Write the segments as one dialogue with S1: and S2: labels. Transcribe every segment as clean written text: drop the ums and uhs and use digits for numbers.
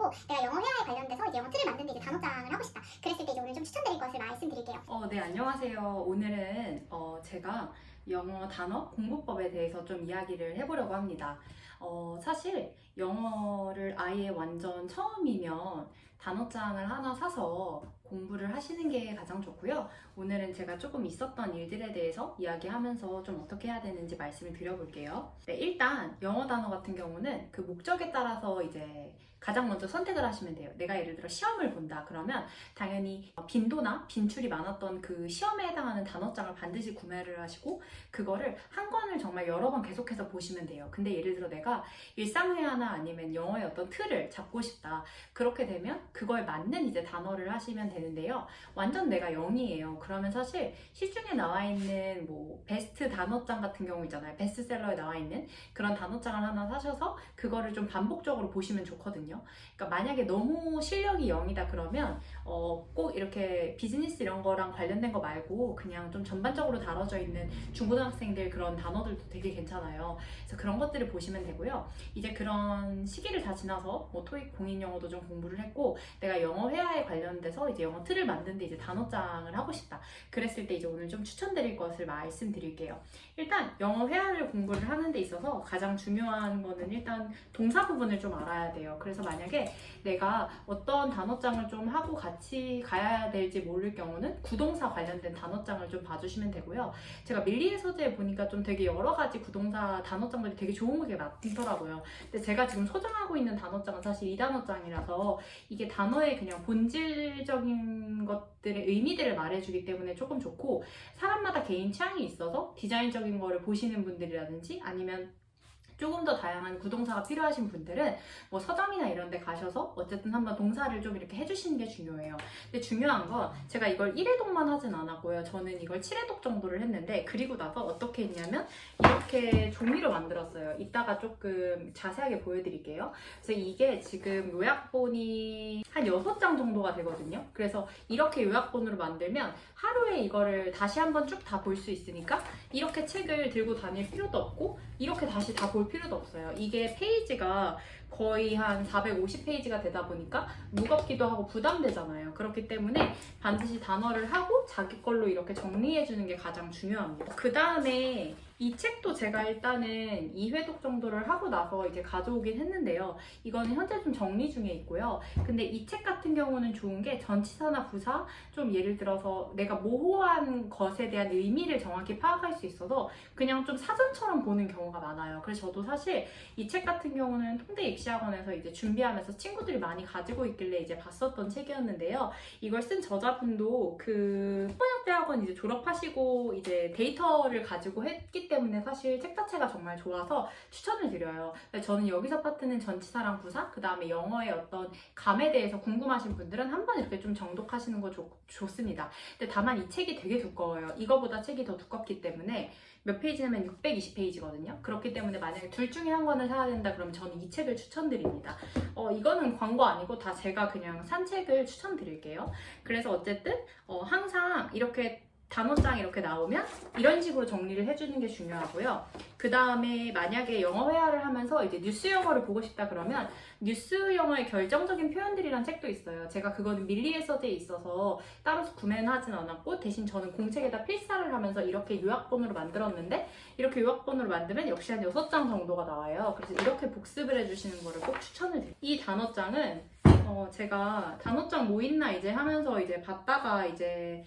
S1: 있고 내가 영어 회화에 관련돼서 이제 영어 틀을 만드는데 이제 단어장을 하고 싶다. 그랬을 때 이제 오늘 좀 추천드릴 것을 말씀드릴게요.
S2: 네, 안녕하세요. 오늘은 제가 영어 단어 공부법에 대해서 좀 이야기를 해보려고 합니다. 사실 영어를 아예 완전 처음이면 단어장을 하나 사서 공부를 하시는 게 가장 좋고요. 오늘은 제가 조금 있었던 일들에 대해서 이야기하면서 좀 어떻게 해야 되는지 말씀을 드려볼게요. 네, 일단 영어 단어 같은 경우는 그 목적에 따라서 이제 가장 먼저 선택을 하시면 돼요. 내가 예를 들어 시험을 본다 그러면 당연히 빈도나 빈출이 많았던 그 시험에 해당하는 단어장을 반드시 구매를 하시고 그거를 한 권을 정말 여러 번 계속해서 보시면 돼요. 근데 예를 들어 내가 일상회화나 아니면 영어의 어떤 틀을 잡고 싶다. 그렇게 되면 그거에 맞는 이제 단어를 하시면 되는데요. 완전 내가 0이에요. 그러면 사실 시중에 나와 있는 뭐 베스트 단어장 같은 경우 있잖아요. 베스트셀러에 나와 있는 그런 단어장을 하나 사셔서 그거를 좀 반복적으로 보시면 좋거든요. 그러니까 만약에 너무 실력이 0이다 그러면 꼭 이렇게 비즈니스 이런 거랑 관련된 거 말고 그냥 좀 전반적으로 다뤄져 있는 중고등학생들 그런 단어들도 되게 괜찮아요. 그래서 그런 것들을 보시면 되고요. 이제 그런 시기를 다 지나서 뭐 토익 공인 영어도 좀 공부를 했고 내가 영어 회화에 관련돼서 이제 영어 틀을 만드는데 이제 단어장을 하고 싶다. 그랬을 때 이제 오늘 좀 추천드릴 것을 말씀드릴게요. 일단 영어 회화를 공부를 하는 데 있어서 가장 중요한 거는 일단 동사 부분을 좀 알아야 돼요. 그래서 만약에 내가 어떤 단어장을 좀 하고 같이 가야 될지 모를 경우는 구동사 관련된 단어장을 좀 봐주시면 되고요. 제가 밀리의 서재에 보니까 좀 되게 여러 가지 구동사 단어장들이 되게 좋은 게 많더라고요. 근데 제가 지금 소장하고 있는 단어장은 사실 이 단어장이라서 이게 단어의 그냥 본질적인 것들의 의미들을 말해주기 때문에 조금 좋고 사람마다 개인 취향이 있어서 디자인적인 거를 보시는 분들이라든지 아니면 조금 더 다양한 구동사가 필요하신 분들은 뭐 서점이나 이런 데 가셔서 어쨌든 한번 동사를 좀 이렇게 해주시는 게 중요해요. 근데 중요한 건 제가 이걸 1회독만 하진 않았고요. 저는 이걸 7회독 정도를 했는데 그리고 나서 어떻게 했냐면 이렇게 종이로 만들었어요. 이따가 조금 자세하게 보여드릴게요. 그래서 이게 지금 요약본이 한 6장 정도가 되거든요. 그래서 이렇게 요약본으로 만들면 하루에 이거를 다시 한번 쭉 다 볼 수 있으니까 이렇게 책을 들고 다닐 필요도 없고 이렇게 다시 다 볼 필요도 없어요. 이게 페이지가 거의 한 450페이지가 되다 보니까 무겁기도 하고 부담되잖아요. 그렇기 때문에 반드시 단어를 하고 자기 걸로 이렇게 정리해주는 게 가장 중요합니다. 그 다음에 이 책도 제가 일단은 2회독 정도를 하고 나서 이제 가져오긴 했는데요. 이거는 현재 좀 정리 중에 있고요. 근데 이 책 같은 경우는 좋은 게 전치사나 부사, 좀 예를 들어서 내가 모호한 것에 대한 의미를 정확히 파악할 수 있어서 그냥 좀 사전처럼 보는 경우가 많아요. 그래서 저도 사실 이 책 같은 경우는 통대 입시학원에서 이제 준비하면서 친구들이 많이 가지고 있길래 이제 봤었던 책이었는데요. 이걸 쓴 저자분도 그 통번역대학원 이제 졸업하시고 이제 데이터를 가지고 했기 때문에 사실 책 자체가 정말 좋아서 추천을 드려요. 저는 여기서 파트는 전치사랑 부사, 그 다음에 영어의 어떤 감에 대해서 궁금하신 분들은 한번 이렇게 좀 정독하시는 거 좋습니다. 근데 다만 이 책이 되게 두꺼워요. 이거보다 책이 더 두껍기 때문에 몇 페이지냐면 620페이지거든요. 그렇기 때문에 만약에 둘 중에 한 권을 사야 된다 그러면 저는 이 책을 추천드립니다. 이거는 광고 아니고 다 제가 그냥 산 책을 추천드릴게요. 그래서 어쨌든 항상 이렇게 단어장 이렇게 나오면 이런 식으로 정리를 해주는 게 중요하고요. 그 다음에 만약에 영어 회화를 하면서 이제 뉴스 영어를 보고 싶다 그러면 뉴스 영어의 결정적인 표현들이란 책도 있어요. 제가 그거는 밀리의 서재에 있어서 따로 구매는 하진 않았고 대신 저는 공책에다 필사를 하면서 이렇게 요약본으로 만들었는데 이렇게 요약본으로 만들면 역시 한 6장 정도가 나와요. 그래서 이렇게 복습을 해주시는 거를 꼭 추천을 드려요. 이 단어장은 제가 단어장 뭐 있나 이제 하면서 이제 봤다가 이제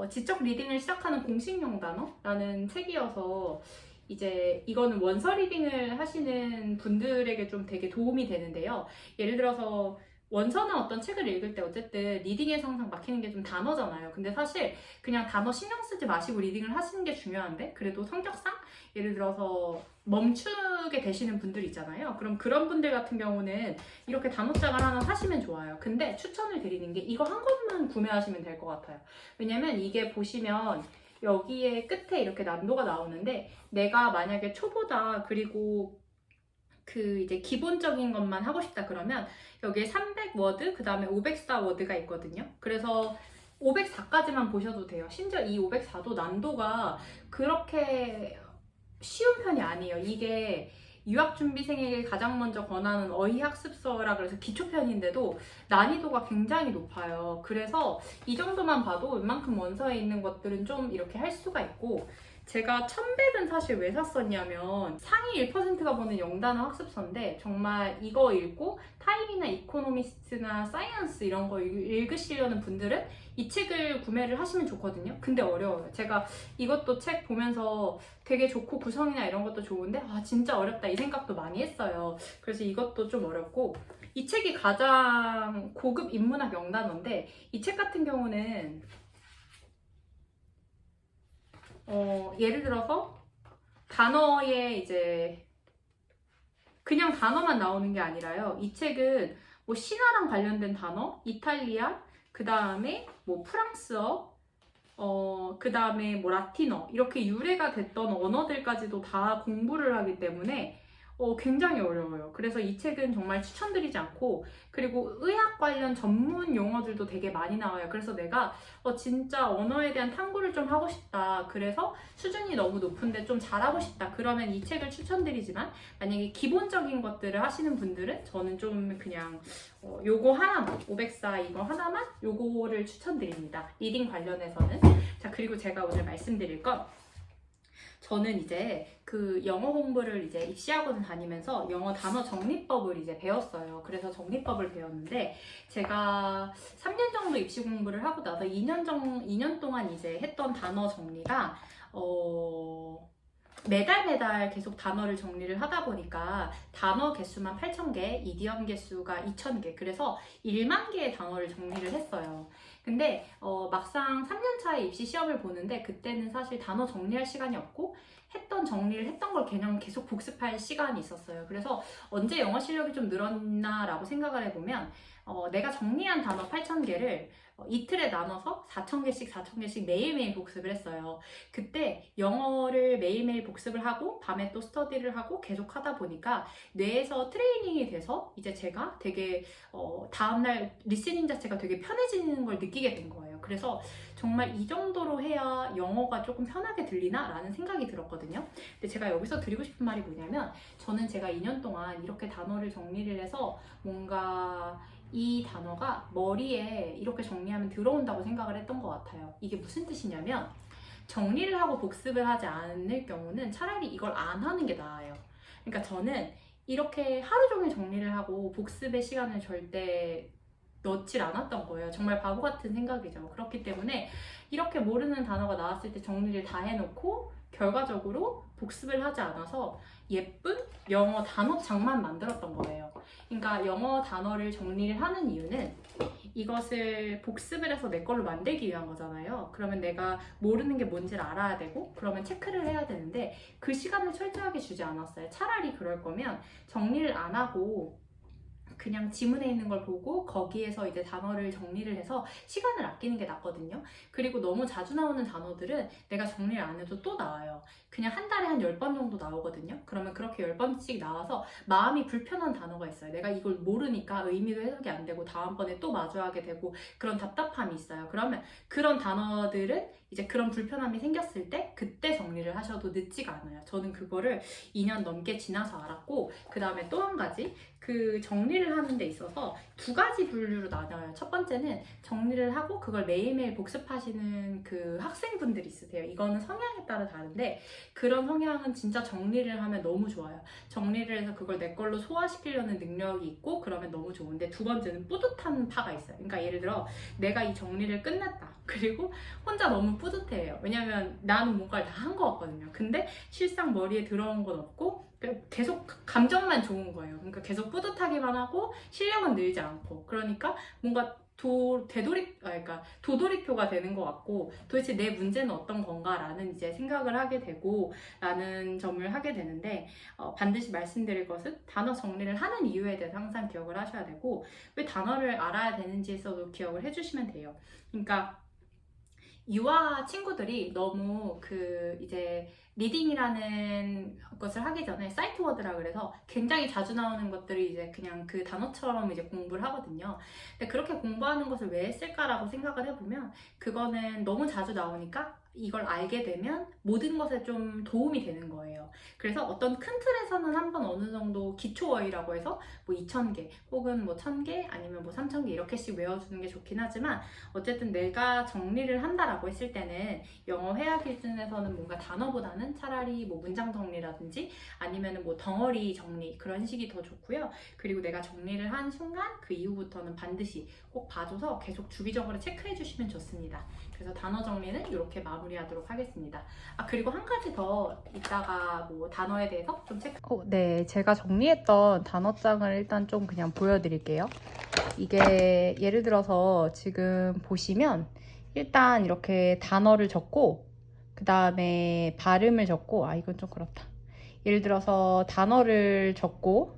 S2: 지적 리딩을 시작하는 공식 영단어라는 책이어서 이제 이거는 원서 리딩을 하시는 분들에게 좀 되게 도움이 되는데요. 예를 들어서 원서나 어떤 책을 읽을 때 어쨌든 리딩에서 항상 막히는 게 좀 단어잖아요. 근데 사실 그냥 단어 신경 쓰지 마시고 리딩을 하시는 게 중요한데 그래도 성격상 예를 들어서 멈추게 되시는 분들 있잖아요. 그럼 그런 분들 같은 경우는 이렇게 단어장을 하나 사시면 좋아요. 근데 추천을 드리는 게 이거 한 권만 구매하시면 될 것 같아요. 왜냐면 이게 보시면 여기에 끝에 이렇게 난도가 나오는데 내가 만약에 초보다 그리고 그 이제 기본적인 것만 하고 싶다 그러면 여기에 300워드 그 다음에 504워드가 있거든요. 그래서 504까지만 보셔도 돼요. 심지어 이 504도 난도가 그렇게 쉬운 편이 아니에요. 이게 유학준비생에게 가장 먼저 권하는 어휘학습서라 그래서 기초편인데도 난이도가 굉장히 높아요. 그래서 이 정도만 봐도 웬만큼 원서에 있는 것들은 좀 이렇게 할 수가 있고, 제가 1000백은 사실 왜 샀었냐면 상위 1%가 보는 영단어 학습서인데, 정말 이거 읽고 타임이나 이코노미스트나 사이언스 이런 거 읽으시려는 분들은 이 책을 구매를 하시면 좋거든요. 근데 어려워요. 제가 이것도 책 보면서 되게 좋고 구성이나 이런 것도 좋은데 진짜 어렵다 이 생각도 많이 했어요. 그래서 이것도 좀 어렵고, 이 책이 가장 고급 인문학 영단어인데, 이 책 같은 경우는 예를 들어서 단어에 이제 그냥 단어만 나오는 게 아니라요. 이 책은 뭐 신화랑 관련된 단어, 이탈리아, 그 다음에 뭐 프랑스어, 그 다음에 뭐 라틴어, 이렇게 유래가 됐던 언어들까지도 다 공부를 하기 때문에 굉장히 어려워요. 그래서 이 책은 정말 추천드리지 않고, 그리고 의학 관련 전문 용어들도 되게 많이 나와요. 그래서 내가 진짜 언어에 대한 탐구를 좀 하고 싶다, 그래서 수준이 너무 높은데 좀 잘하고 싶다, 그러면 이 책을 추천드리지만, 만약에 기본적인 것들을 하시는 분들은 저는 좀 그냥 요거 하나만, 504 이거 하나만, 요거를 추천드립니다. 리딩 관련해서는. 자, 그리고 제가 오늘 말씀드릴 건, 저는 이제 그 영어 공부를 이제 입시학원 다니면서 영어 단어 정리법을 이제 배웠어요. 그래서 정리법을 배웠는데, 제가 3년 정도 입시 공부를 하고 나서 2년 동안 이제 했던 단어 정리가 매달 계속 단어를 정리를 하다 보니까 단어 개수만 8,000개, 이디엄 개수가 2,000개, 그래서 1만 개의 단어를 정리를 했어요. 근데 막상 3년차에 입시 시험을 보는데, 그때는 사실 단어 정리할 시간이 없고 정리를 했던 걸 그냥 계속 복습할 시간이 있었어요. 그래서 언제 영어 실력이 좀 늘었나 라고 생각을 해보면, 내가 정리한 단어 8,000개를 이틀에 나눠서 4,000개씩 매일매일 복습을 했어요. 그때 영어를 매일매일 복습을 하고 밤에 또 스터디를 하고 계속 하다 보니까 뇌에서 트레이닝이 돼서 이제 제가 되게 다음날 리스닝 자체가 되게 편해지는 걸 느끼게 된 거예요. 그래서 정말 이 정도로 해야 영어가 조금 편하게 들리나? 라는 생각이 들었거든요. 근데 제가 여기서 드리고 싶은 말이 뭐냐면, 저는 제가 2년 동안 이렇게 단어를 정리를 해서 뭔가 이 단어가 머리에 이렇게 정리하면 들어온다고 생각을 했던 것 같아요. 이게 무슨 뜻이냐면, 정리를 하고 복습을 하지 않을 경우는 차라리 이걸 안 하는 게 나아요. 그러니까 저는 이렇게 하루 종일 정리를 하고 복습의 시간을 절대 넣질 않았던 거예요. 정말 바보 같은 생각이죠. 그렇기 때문에 이렇게 모르는 단어가 나왔을 때 정리를 다 해놓고 결과적으로 복습을 하지 않아서 예쁜 영어 단어장만 만들었던 거예요. 그러니까 영어 단어를 정리를 하는 이유는 이것을 복습을 해서 내 걸로 만들기 위한 거잖아요. 그러면 내가 모르는 게 뭔지를 알아야 되고, 그러면 체크를 해야 되는데 그 시간을 철저하게 주지 않았어요. 차라리 그럴 거면 정리를 안 하고 그냥 지문에 있는 걸 보고 거기에서 이제 단어를 정리를 해서 시간을 아끼는 게 낫거든요. 그리고 너무 자주 나오는 단어들은 내가 정리를 안 해도 또 나와요. 그냥 한 달에 한 10번 정도 나오거든요. 그러면 그렇게 10번씩 나와서 마음이 불편한 단어가 있어요. 내가 이걸 모르니까 의미도 해석이 안 되고 다음번에 또 마주하게 되고 그런 답답함이 있어요. 그러면 그런 단어들은 이제 그런 불편함이 생겼을 때 그때 정리를 하셔도 늦지가 않아요. 저는 그거를 2년 넘게 지나서 알았고, 그 다음에 또 한 가지, 그 정리를 하는 데 있어서 2가지 분류로 나눠요. 첫 번째는 정리를 하고 그걸 매일매일 복습하시는 그 학생분들이 있으세요. 이거는 성향에 따라 다른데, 그런 성향은 진짜 정리를 하면 너무 좋아요. 정리를 해서 그걸 내 걸로 소화시키려는 능력이 있고 그러면 너무 좋은데, 두 번째는 뿌듯한 파가 있어요. 그러니까 예를 들어 내가 이 정리를 끝냈다. 그리고 혼자 너무 뿌듯해요. 왜냐면 나는 뭔가를 다 한 것 같거든요. 근데 실상 머리에 들어온 건 없고 계속 감정만 좋은 거예요. 그러니까 계속 뿌듯하기만 하고 실력은 늘지 않고, 그러니까 뭔가 그러니까 도돌이표가 되는 것 같고, 도대체 내 문제는 어떤 건가라는 이제 생각을 하게 되고 라는 점을 하게 되는데, 반드시 말씀드릴 것은 단어 정리를 하는 이유에 대해서 항상 기억을 하셔야 되고, 왜 단어를 알아야 되는지에서도 기억을 해주시면 돼요. 그러니까 유아 친구들이 너무 이제 리딩이라는 것을 하기 전에 사이트 워드라 그래서 굉장히 자주 나오는 것들이 이제 그냥 그 단어처럼 이제 공부를 하거든요. 근데 그렇게 공부하는 것을 왜 했을까라고 생각을 해보면 그거는 너무 자주 나오니까 이걸 알게 되면 모든 것에 좀 도움이 되는 거예요. 그래서 어떤 큰 틀에서는 한번 어느 정도 기초어휘라고 해서 뭐 2,000개 혹은 뭐 1,000개 아니면 뭐 3,000개 이렇게씩 외워주는 게 좋긴 하지만 어쨌든 내가 정리를 한다라고 했을 때는 영어 회화 기준에서는 뭔가 단어보다는 차라리 뭐 문장 정리라든지 아니면은 뭐 덩어리 정리 그런 식이 더 좋고요. 그리고 내가 정리를 한 순간 그 이후부터는 반드시 꼭 봐줘서 계속 주기적으로 체크해 주시면 좋습니다. 그래서 단어 정리는 이렇게 마무리하도록 하겠습니다. 아, 그리고 한 가지 더 이따가 뭐 단어에 대해서 좀 체크.
S3: 네, 제가 정리했던 단어장을 일단 좀 그냥 보여드릴게요. 이게 예를 들어서 지금 보시면 일단 이렇게 단어를 적고 그 다음에 발음을 적고 이건 좀 그렇다. 예를 들어서 단어를 적고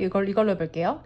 S3: 이걸로 해볼게요.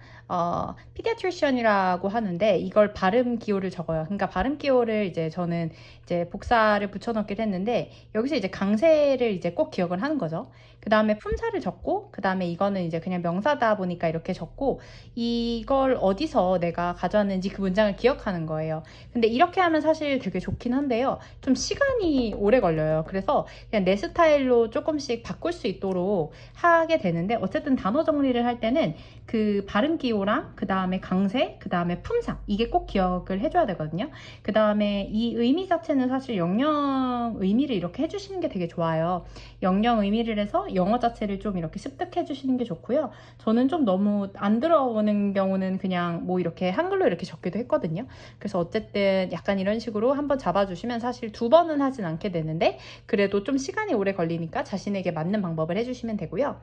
S3: pediatrician이라고 하는데 이걸 발음 기호를 적어요. 그러니까 발음 기호를 이제 저는 이제 복사를 붙여넣기를 했는데 여기서 이제 강세를 이제 꼭 기억을 하는 거죠. 그 다음에 품사를 적고 그 다음에 이거는 이제 그냥 명사다 보니까 이렇게 적고 이걸 어디서 내가 가져왔는지 그 문장을 기억하는 거예요. 근데 이렇게 하면 사실 되게 좋긴 한데요. 좀 시간이 오래 걸려요. 그래서 그냥 내 스타일로 조금씩 바꿀 수 있도록 하게 되는데 어쨌든 단어 정리를 할 때는 그 발음 기호랑 그 다음에 강세, 그 다음에 품사 이게 꼭 기억을 해줘야 되거든요. 그 다음에 이 의미 자체는 사실 영영 의미를 이렇게 해주시는 게 되게 좋아요. 영영 의미를 해서 영어 자체를 좀 이렇게 습득해 주시는 게 좋고요. 저는 좀 너무 안 들어오는 경우는 그냥 뭐 이렇게 한글로 이렇게 적기도 했거든요. 그래서 어쨌든 약간 이런 식으로 한번 잡아주시면 사실 2번은 하진 않게 되는데 그래도 좀 시간이 오래 걸리니까 자신에게 맞는 방법을 해주시면 되고요.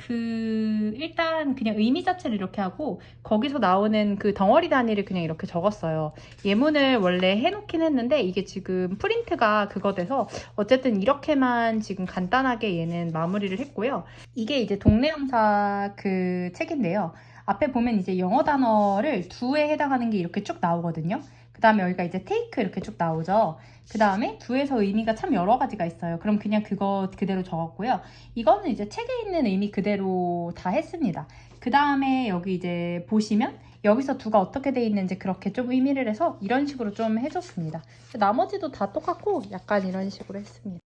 S3: 일단 그냥 의미 자체를 이렇게 하고 거기서 나오는 그 덩어리 단위를 그냥 이렇게 적었어요. 예문을 원래 해놓긴 했는데 이게 지금 프린트가 그거 돼서 어쨌든 이렇게만 지금 간단하게 얘는 마무리를 했고요. 이게 이제 동네 형사 그 책인데요. 앞에 보면 이제 영어 단어를 2에 해당하는 게 이렇게 쭉 나오거든요. 그 다음에 여기가 이제 take 이렇게 쭉 나오죠. 그 다음에 2에서 의미가 참 여러 가지가 있어요. 그럼 그냥 그거 그대로 적었고요. 이거는 이제 책에 있는 의미 그대로 다 했습니다. 그 다음에 여기 이제 보시면 여기서 2가 어떻게 돼 있는지 그렇게 좀 의미를 해서 이런 식으로 좀 해줬습니다. 나머지도 다 똑같고 약간 이런 식으로 했습니다.